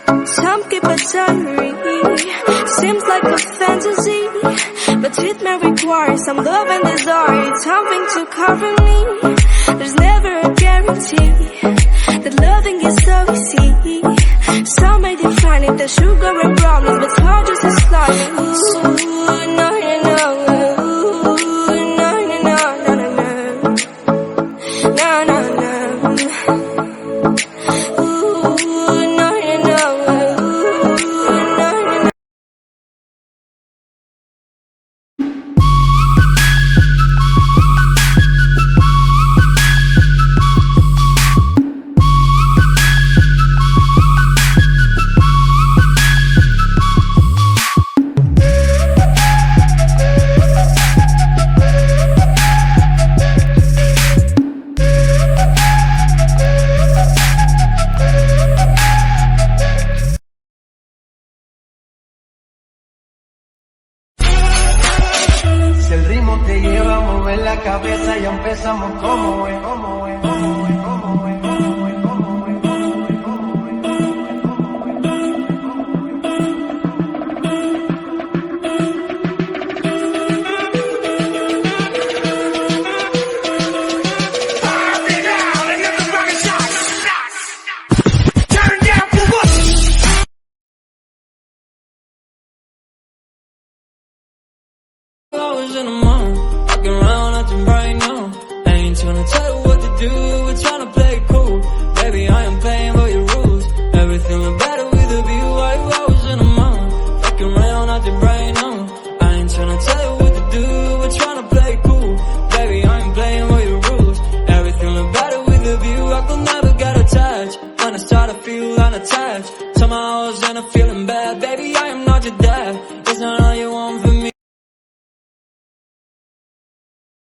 Some keep a diary, seems like a fantasy, but it may require some love and desire, something to cover me. There's never a guarantee that loving is so easy. Some may define it as sugar and brownies, but hard just as slimy. Ooh, no, no, no. Ooh, no, no, no, no, no, no, no, no. Ooh, no, no, no. Ooh, no, no, no. Si el ritmo te lleva a mover la cabeza, ya empezamos como es.